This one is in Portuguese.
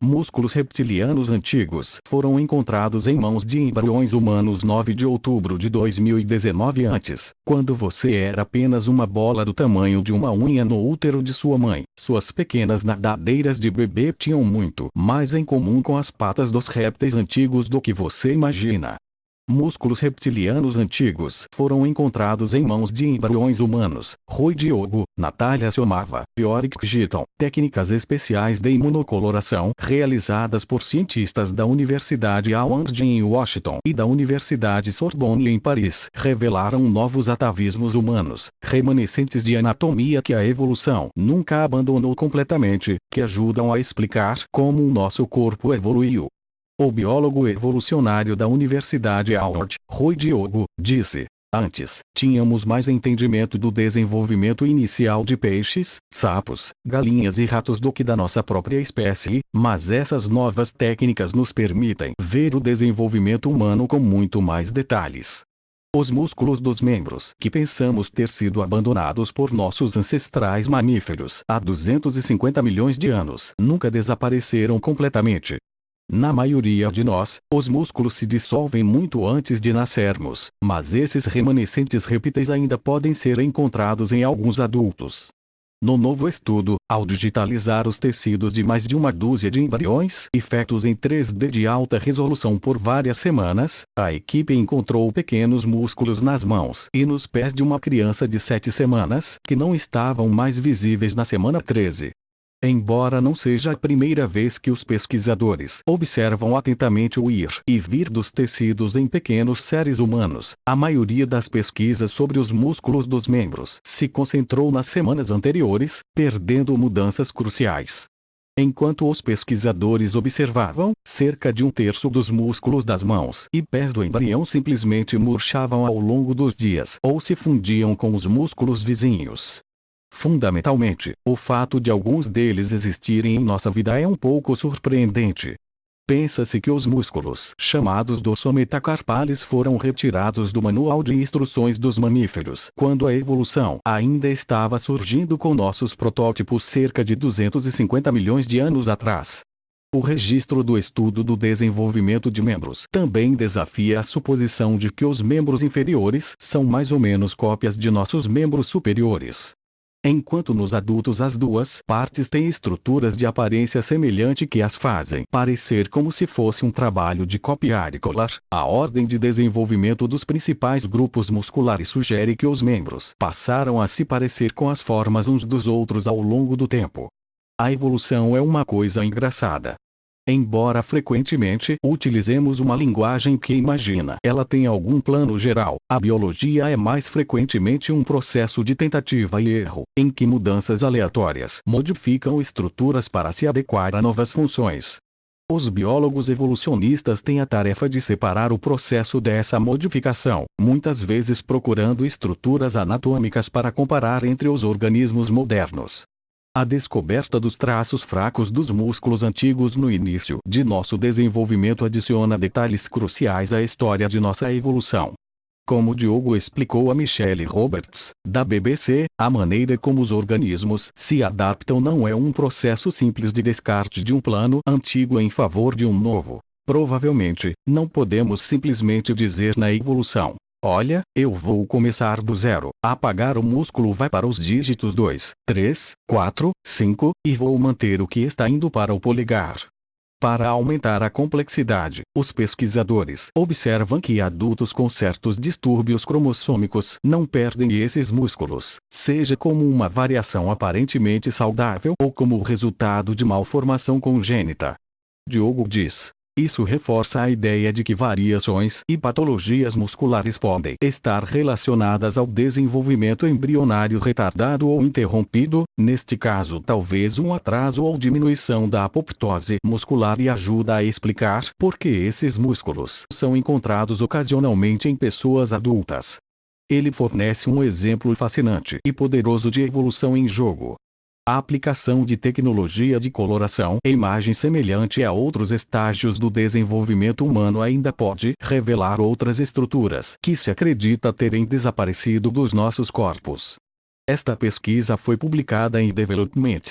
Músculos reptilianos antigos foram encontrados em mãos de embriões humanos 9 de outubro de 2019 antes, quando você era apenas uma bola do tamanho de uma unha no útero de sua mãe. Suas pequenas nadadeiras de bebê tinham muito mais em comum com as patas dos répteis antigos do que você imagina. Músculos reptilianos antigos foram encontrados em mãos de embriões humanos. Rui Diogo, Natália Somava, Yorick Giton. Técnicas especiais de imunocoloração realizadas por cientistas da Universidade Howard em Washington e da Universidade Sorbonne em Paris revelaram novos atavismos humanos, remanescentes de anatomia que a evolução nunca abandonou completamente, que ajudam a explicar como o nosso corpo evoluiu. O biólogo evolucionário da Universidade Howard, Rui Diogo, disse: antes, tínhamos mais entendimento do desenvolvimento inicial de peixes, sapos, galinhas e ratos do que da nossa própria espécie, mas essas novas técnicas nos permitem ver o desenvolvimento humano com muito mais detalhes. Os músculos dos membros que pensamos ter sido abandonados por nossos ancestrais mamíferos há 250 milhões de anos nunca desapareceram completamente. Na maioria de nós, os músculos se dissolvem muito antes de nascermos, mas esses remanescentes répteis ainda podem ser encontrados em alguns adultos. No novo estudo, ao digitalizar os tecidos de mais de uma dúzia de embriões e fetos em 3D de alta resolução por várias semanas, a equipe encontrou pequenos músculos nas mãos e nos pés de uma criança de 7 semanas que não estavam mais visíveis na semana 13. Embora não seja a primeira vez que os pesquisadores observam atentamente o ir e vir dos tecidos em pequenos seres humanos, a maioria das pesquisas sobre os músculos dos membros se concentrou nas semanas anteriores, perdendo mudanças cruciais. Enquanto os pesquisadores observavam, cerca de um terço dos músculos das mãos e pés do embrião simplesmente murchavam ao longo dos dias ou se fundiam com os músculos vizinhos. Fundamentalmente, o fato de alguns deles existirem em nossa vida é um pouco surpreendente. Pensa-se que os músculos chamados dorsometacarpales foram retirados do manual de instruções dos mamíferos quando a evolução ainda estava surgindo com nossos protótipos cerca de 250 milhões de anos atrás. O registro do estudo do desenvolvimento de membros também desafia a suposição de que os membros inferiores são mais ou menos cópias de nossos membros superiores. Enquanto nos adultos as duas partes têm estruturas de aparência semelhante que as fazem parecer como se fosse um trabalho de copiar e colar, a ordem de desenvolvimento dos principais grupos musculares sugere que os membros passaram a se parecer com as formas uns dos outros ao longo do tempo. A evolução é uma coisa engraçada. Embora frequentemente utilizemos uma linguagem que imagina ela tem algum plano geral, a biologia é mais frequentemente um processo de tentativa e erro, em que mudanças aleatórias modificam estruturas para se adequar a novas funções. Os biólogos evolucionistas têm a tarefa de separar o processo dessa modificação, muitas vezes procurando estruturas anatômicas para comparar entre os organismos modernos. A descoberta dos traços fracos dos músculos antigos no início de nosso desenvolvimento adiciona detalhes cruciais à história de nossa evolução. Como Diogo explicou a Michelle Roberts, da BBC, a maneira como os organismos se adaptam não é um processo simples de descarte de um plano antigo em favor de um novo. Provavelmente, não podemos simplesmente dizer na evolução: olha, eu vou começar do zero, apagar o músculo vai para os dígitos 2, 3, 4, 5, e vou manter o que está indo para o polegar. Para aumentar a complexidade, os pesquisadores observam que adultos com certos distúrbios cromossômicos não perdem esses músculos, seja como uma variação aparentemente saudável ou como resultado de malformação congênita. Diogo diz: isso reforça a ideia de que variações e patologias musculares podem estar relacionadas ao desenvolvimento embrionário retardado ou interrompido, neste caso talvez um atraso ou diminuição da apoptose muscular, e ajuda a explicar por que esses músculos são encontrados ocasionalmente em pessoas adultas. Ele fornece um exemplo fascinante e poderoso de evolução em jogo. A aplicação de tecnologia de coloração em imagem semelhante a outros estágios do desenvolvimento humano ainda pode revelar outras estruturas que se acredita terem desaparecido dos nossos corpos. Esta pesquisa foi publicada em Development,